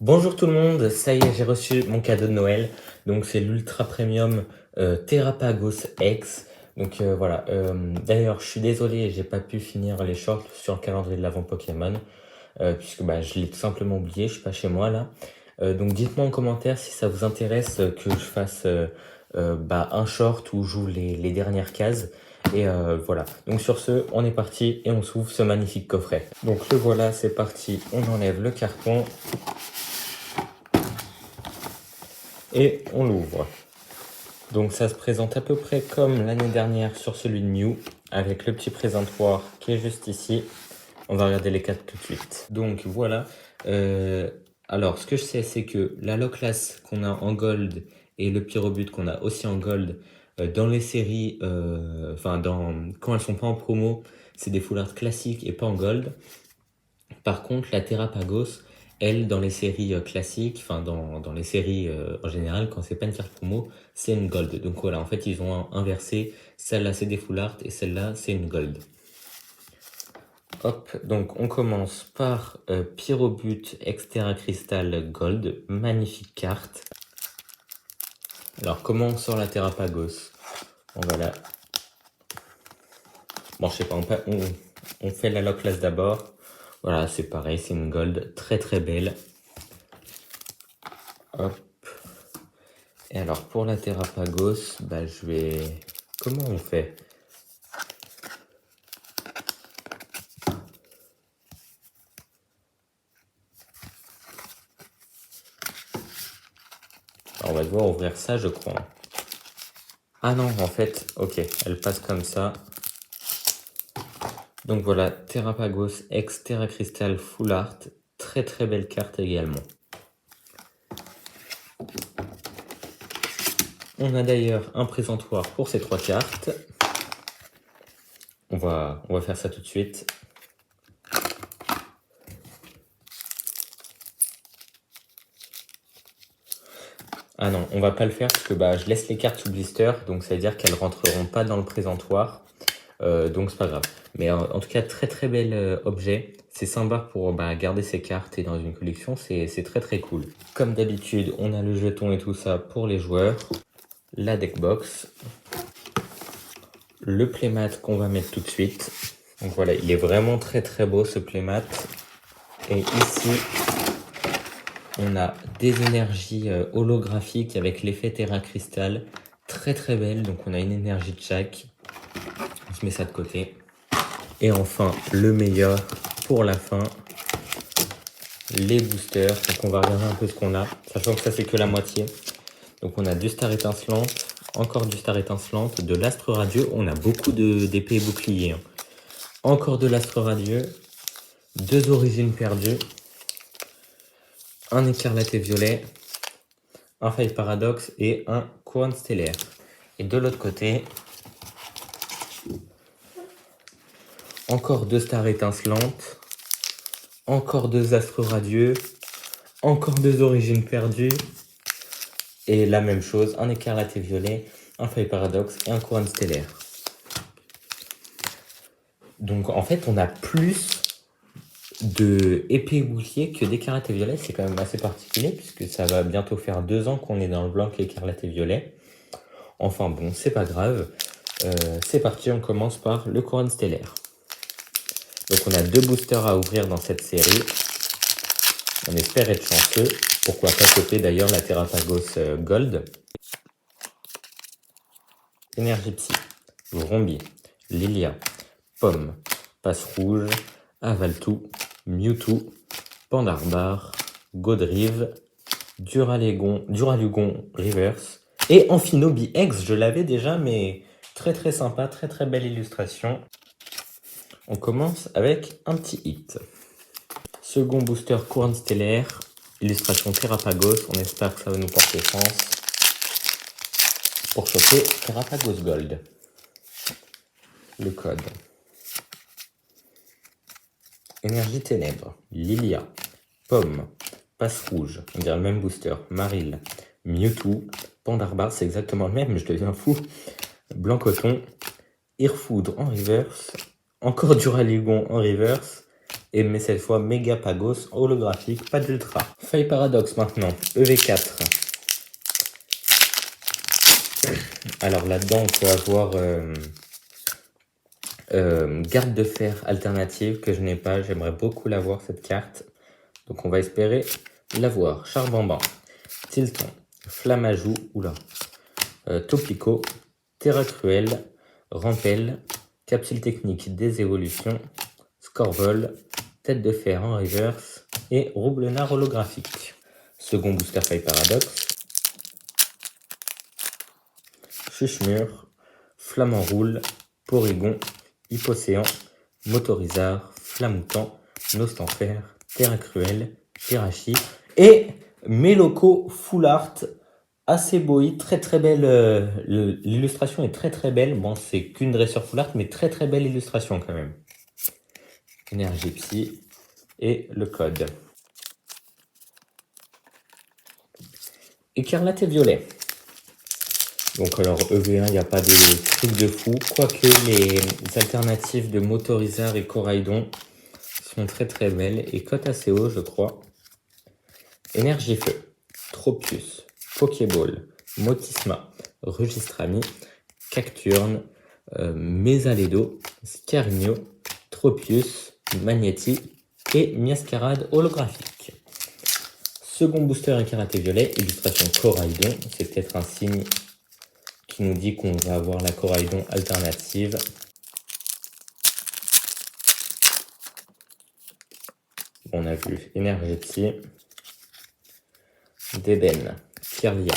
Bonjour tout le monde, ça y est, j'ai reçu mon cadeau de Noël. Donc c'est l'Ultra Premium Terrapagos X. Donc voilà. D'ailleurs, je suis désolé, j'ai pas pu finir les shorts sur le calendrier de l'avant Pokémon. Puisque bah, je l'ai tout simplement oublié, je suis pas chez moi là. Donc dites-moi en commentaire si ça vous intéresse que je fasse bah, un short où je joue les dernières cases. Et voilà. Donc sur ce, on est parti et on s'ouvre ce magnifique coffret. Donc le voilà, c'est parti. On enlève le carton. Et on l'ouvre. Donc ça se présente à peu près comme l'année dernière sur celui de Mew, avec le petit présentoir qui est juste ici. On va regarder les cartes tout de suite. Donc voilà. Alors ce que je sais, c'est que la Loclas qu'on a en gold et le Pyrobut qu'on a aussi en gold, dans les séries, quand elles sont pas en promo, c'est des full art classiques et pas en gold. Par contre, la Terrapagos, elle, dans les séries classiques, enfin dans les séries en général, quand c'est pas une carte promo, c'est une gold. Donc voilà, en fait, ils ont inversé. Celle-là, c'est des full art et celle-là, c'est une gold. Hop, donc on commence par Pyrobut Exterra Crystal Gold. Magnifique carte. Alors, comment on sort la Terrapagos? On va la... Bon, je sais pas, on fait la Lockless d'abord. Voilà, c'est pareil, c'est une gold très très belle. Hop. Et alors pour la Terrapagos, bah je vais... Comment on fait? Alors, on va devoir ouvrir ça, je crois. Ah non, en fait, ok, elle passe comme ça. Donc voilà, Terrapagos ex Terra Crystal Full Art. Très très belle carte également. On a d'ailleurs un présentoir pour ces trois cartes. On va faire ça tout de suite. Ah non, on va pas le faire parce que bah, je laisse les cartes sous blister, donc ça veut dire qu'elles rentreront pas dans le présentoir. Donc c'est pas grave. Mais en tout cas, très très bel objet. C'est sympa pour garder ses cartes et dans une collection, c'est très très cool. Comme d'habitude, on a le jeton et tout ça pour les joueurs. La deckbox. Le playmat qu'on va mettre tout de suite. Donc voilà, il est vraiment très très beau ce playmat. Et ici, on a des énergies holographiques avec l'effet Terra Crystal. Très très belle, donc on a une énergie de chaque. Je mets ça de côté. Et enfin, le meilleur pour la fin, les boosters. Donc on va regarder un peu ce qu'on a, sachant que ça c'est que la moitié. Donc on a du star étincelante, encore du star étincelante, de l'astre radieux. On a beaucoup d'épées et boucliers. Hein. Encore de l'astre radieux, deux origines perdues, un écarlate violet, un faille paradoxe et un couronne stellaire. Et de l'autre côté, encore deux stars étincelantes, encore deux astres radieux, encore deux origines perdues, et la même chose, un écarlate violet, un faille paradoxe et un couronne stellaire. Donc en fait, on a plus de épée bouclier que d'écarlate violet. C'est quand même assez particulier puisque ça va bientôt faire 2 ans qu'on est dans le blanc écarlate violet. Enfin bon, c'est pas grave. C'est parti, on commence par le couronne stellaire. Donc on a 2 boosters à ouvrir dans cette série. On espère être chanceux. Pourquoi pas choper d'ailleurs la Terrapagos Gold. Énergie Psy, Vrombi, Lilia, Pomme, Passe Rouge, Avaltou, Mewtwo, Pandarbar, Godrive, Duralugon Reverse et Amphinobi X. Je l'avais déjà, mais très très sympa, très très belle illustration. On commence avec un petit hit. Second booster couronne stellaire, illustration Terrapagos. On espère que ça va nous porter chance pour choper Terrapagos Gold. Le code. Énergie ténèbres, Lilia, Pomme, Passe Rouge, on dirait le même booster, Maril, Mewtwo, Pandarbar, c'est exactement le même, je deviens fou, Blanc Coton, Irfoudre en reverse, encore Duralugon en reverse, mais cette fois méga pagos holographique, pas d'ultra. Faille paradoxe maintenant, EV4. Alors là-dedans, on peut avoir garde de fer alternative que je n'ai pas. J'aimerais beaucoup l'avoir cette carte. Donc on va espérer l'avoir. Charbamban, Tilton, Flammajou, Topico, Terra Cruel, Rampel, Capsule technique des évolutions, Scorvol, Tête de fer en reverse et Roublenard holographique. Second booster Faille paradoxe. Chuchemur, Flamand Roule, Porygon, Hypocéan, Motorizard, Flamoutant, Nostanfer, Terra Cruel, Jirachi et Meloco Full Art. Assez beau, très très belle. L'illustration est très très belle. Bon, c'est qu'une dresseur Full Art, mais très très belle illustration quand même. Énergie Psy et le code. Écarlate et Violet. Donc alors EV1, il n'y a pas de truc de fou, quoique les alternatives de Motorizard et Coraidon sont très très belles et cotent assez haut je crois. Énergie Feu, Tropius, Pokéball, Motisma, Registrami, Cacturne, Mesaledo, Scarigno, Tropius, Magneti et Miascarade holographique. Second booster Écarlate et Violet, illustration Coraidon, c'est peut-être un signe qui nous dit qu'on va avoir la Coraidon alternative. On a vu Énergie Psy, Deben, Kirlia,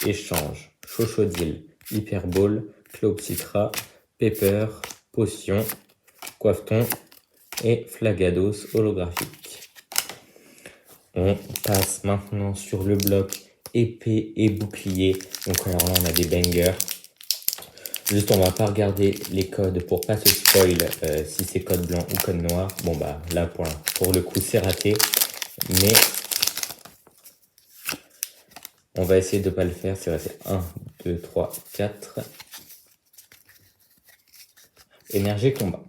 Échange, Chochodile, Hyperball, Cleopsitra, Pepper, Potion, Coiffeton et Flagados holographique. On passe maintenant sur le bloc épée et bouclier. Donc alors là on a des bangers. Juste on va pas regarder les codes pour pas se spoil si c'est code blanc ou code noir. Bon bah là pour le coup c'est raté. Mais on va essayer de pas le faire. C'est vrai, c'est 1, 2, 3, 4. Énergie combat.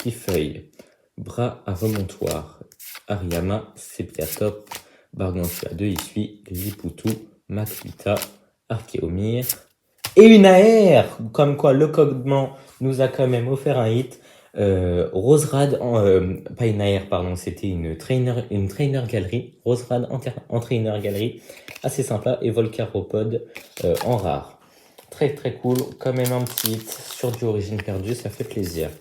Kiffeuille. Bras à remontoir. Ariama, Sepiatop, Bargantua de Issui, Lipoutou, Makuita, Archeomir et une AR. Comme quoi le codement nous a quand même offert un hit. Roserad, pas une AR pardon, c'était une trainer galerie. Roserad en trainer galerie, assez sympa, et Volcaropod en rare. Très très cool, quand même un petit hit sur du origine perdue, ça fait plaisir.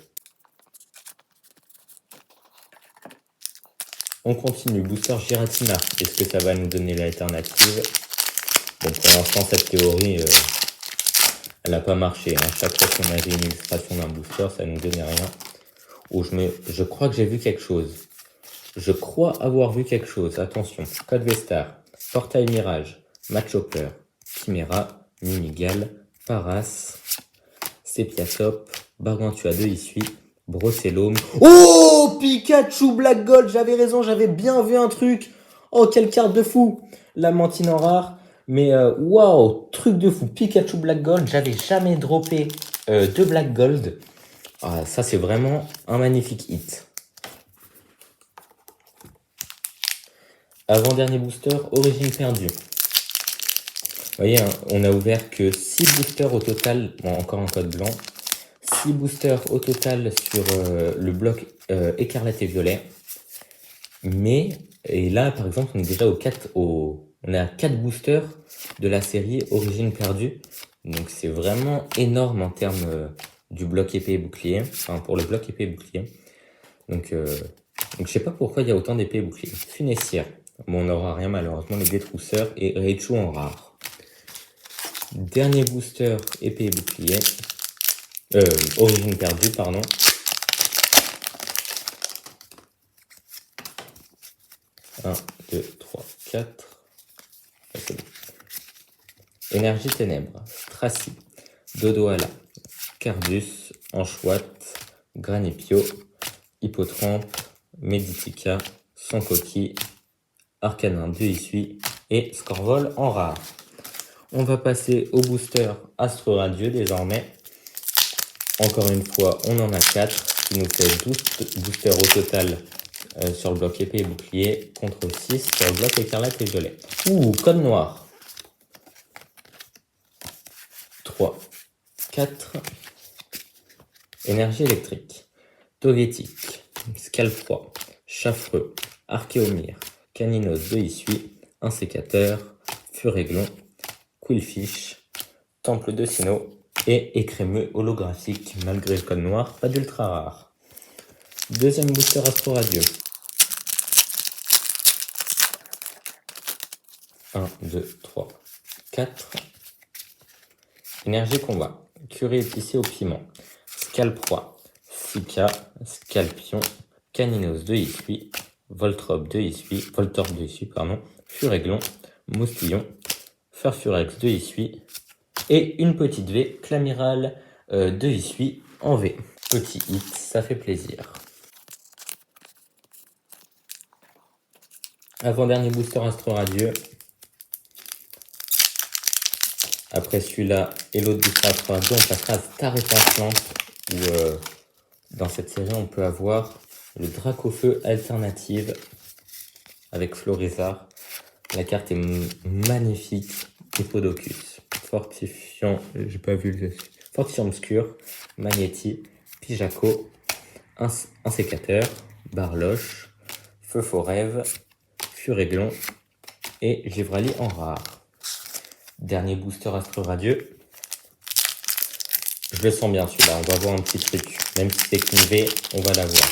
On continue, booster Giratina. Est-ce que ça va nous donner l'alternative? Bon, pour l'instant, cette théorie, elle n'a pas marché. Hein. Chaque fois qu'on avait une illustration d'un booster, ça ne nous donnait rien. Oh, je crois que j'ai vu quelque chose. Je crois avoir vu quelque chose. Attention, Code Vestar, Portail Mirage, Matchhopper, Chimera, Mimigal, Paras, Sepiatop, Bargantua de Issui, Brossellum. Oh, Pikachu Black Gold, j'avais raison, j'avais bien vu un truc. Oh, quelle carte de fou. La Mantine en rare. Mais waouh, truc de fou. Pikachu Black Gold, j'avais jamais droppé de Black Gold. Ah, ça, c'est vraiment un magnifique hit. Avant-dernier booster, Origine perdue. Vous voyez, hein, on a ouvert que 6 boosters au total. Bon, encore un code blanc. 6 boosters au total sur le bloc Écarlate et Violet. Mais, et là, par exemple, on est déjà on est à 4 boosters de la série Origine perdue. Donc, c'est vraiment énorme en termes du bloc épée et bouclier. Enfin, pour le bloc épée et bouclier. Donc je sais pas pourquoi il y a autant d'épée et bouclier. Funessière. Bon, on n'aura rien malheureusement. Les détrousseurs et Raichu en rare. Dernier booster épée et bouclier. Origine perdue, pardon. Un, 2, 3, 4. Ah, c'est bon. Énergie ténèbres. Stracy. Dodoala. Cardus. Anchouat. Granipio. Hippotrampe. Meditica. Sans coquille. Arcanin de Issui et Scorvol en rare. On va passer au booster Astro Radieux désormais. Encore une fois, on en a 4, ce qui nous fait 12 boosters au total sur le bloc épée et bouclier, contre 6 sur le bloc écarlate et violet. Code noir. 3, 4. Énergie électrique. Togetic, Scalfroid, Chafreux, Archéomir, Caninos de Issui, un sécateur, Furéglon, Quillfish, Temple de Sinnoh et écrémeux holographique. Malgré le code noir, pas d'ultra rare. Deuxième booster Astro Radieux. 1, 2, 3, 4. Énergie combat. Curé épicé au piment. Scalproie, Sika, Scalpion, Caninos de Issui, Voltorb de Issui, Furéglon, Moustillon, Furfurex de Issui et une petite V, Clamiral de Issui en V. Petit hit, ça fait plaisir. Avant-dernier booster Astro Radieux. Après celui-là et l'autre booster Astro Radieux, on passera à Star Étincelante où dans cette série on peut avoir le Dracofeu alternative avec Florizard. La carte est magnifique. Hippodocus, Fortifiant, j'ai pas vu le Fortifiant obscur, Magnéti, Pijaco, un sécateur, Barloche, Feu Forêve, Furéglon et Givrali en rare. Dernier booster Astro Radieux. Je le sens bien celui-là, on va voir un petit truc. Même si c'est qu'une V, on va l'avoir.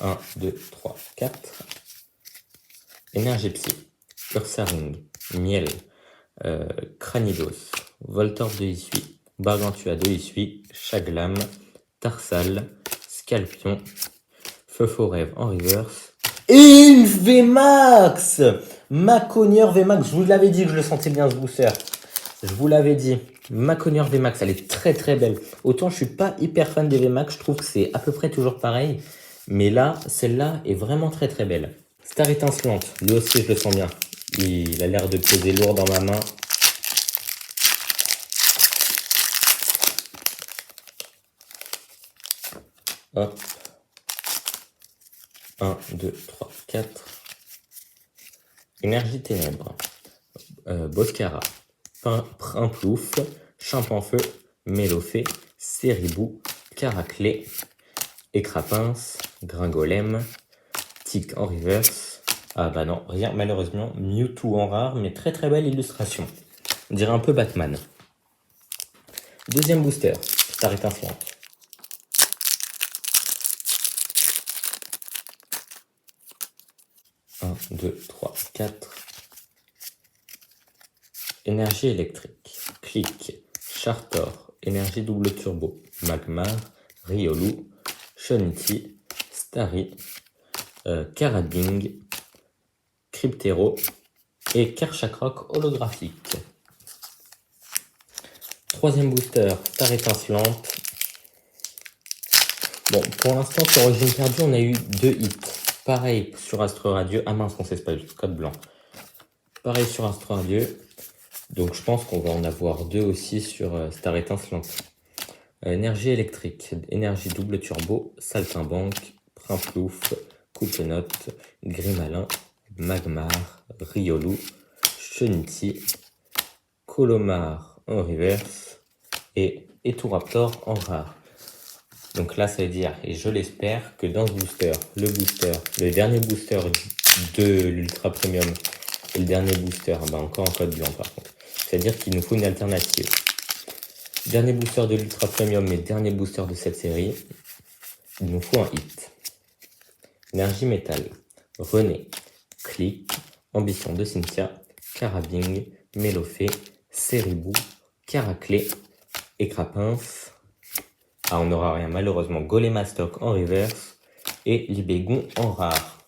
1, 2, 3, 4. Énergie Psy, Ursaring, Miel, Cranidos, Voltorb de Issui, Gargantua de Issui, Chaglam, Tarsal, Scalpion, Feu Forêve en reverse. Et une VMAX Maconieur VMAX, je vous l'avais dit que je le sentais bien ce booster. Je vous l'avais dit. Maconieur VMAX, elle est très très belle. Autant je suis pas hyper fan des VMAX, je trouve que c'est à peu près toujours pareil. Mais là, celle-là est vraiment très très belle. Star Étincelante, lui aussi je le sens bien. Il a l'air de peser lourd dans ma main. Hop. 1, 2, 3, 4. Énergie Ténèbres. Boscara. Primplouf. Chimpanfeu. Mélofée. Séribou. Caraclé. Écrapince. Gringolem. Tic en reverse. Ah bah non, rien malheureusement. Mewtwo en rare, mais très très belle illustration. On dirait un peu Batman. Deuxième booster. Star Étincelante. 1, 2, 3, 4. Énergie électrique. Click. Chartor. Énergie double turbo. Magmar. Riolu. Shoniti. Starry. Carabing. Cryptero. Et Kerchakroc holographique. Troisième booster. Star Étincelante. Bon, pour l'instant, sur Origine Perdue, on a eu 2 hits. Pareil sur Astro Radieux. Ah mince, on sait pas, code blanc. Pareil sur Astro Radieux. Donc je pense qu'on va en avoir 2 aussi sur Star Étincelante. Énergie électrique. Énergie double turbo. Saltimbanque. Primplouf. Coupenote. Grimalin. Magmar. Riolu. Shoniti. Colomar en reverse. Et Eturaptor en rare. Donc là, ça veut dire, et je l'espère, que dans ce booster, le dernier booster de l'Ultra Premium et le dernier booster, bah encore en code blanc par contre. C'est-à-dire qu'il nous faut une alternative. Dernier booster de l'Ultra Premium et dernier booster de cette série, il nous faut un hit. Énergie Métal, René, Click, Ambition de Cynthia, Carabing, Mélofée, Séribou, Caraclé, Écrapince. Ah, on n'aura rien malheureusement. Golémastoc en reverse et Libégon en rare.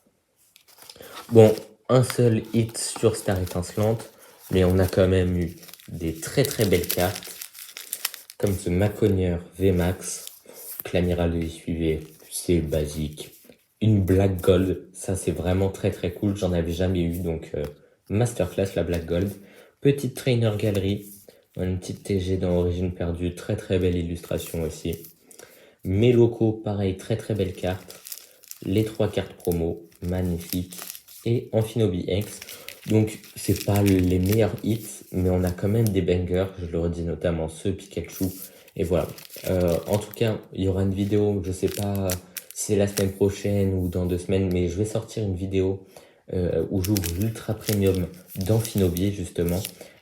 Bon, un seul hit sur Star Étincelante, mais on a quand même eu des très très belles cartes, comme ce Maconieur VMAX, Clamiral de Issui, c'est basique. Une Black Gold, ça c'est vraiment très très cool, j'en avais jamais eu, donc masterclass la Black Gold. Petite Trainer Galerie, une petite TG dans Origine Perdue, très très belle illustration aussi. Mes locaux, pareil, très très belle carte. Les 3 cartes promo, magnifiques. Et Amphinobi X. Donc, c'est pas les meilleurs hits, mais on a quand même des bangers. Je le redis notamment ce Pikachu. Et voilà. En tout cas, il y aura une vidéo, je sais pas si c'est la semaine prochaine ou dans 2 semaines, mais je vais sortir une vidéo où j'ouvre l'Ultra Premium d'Amphinobi, justement.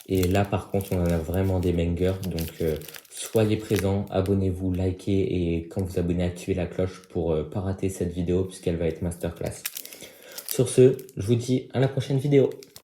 Et là, par contre, on en a vraiment des bangers. Donc, soyez présents, abonnez-vous, likez et quand vous abonnez, activez la cloche pour pas rater cette vidéo puisqu'elle va être masterclass. Sur ce, je vous dis à la prochaine vidéo.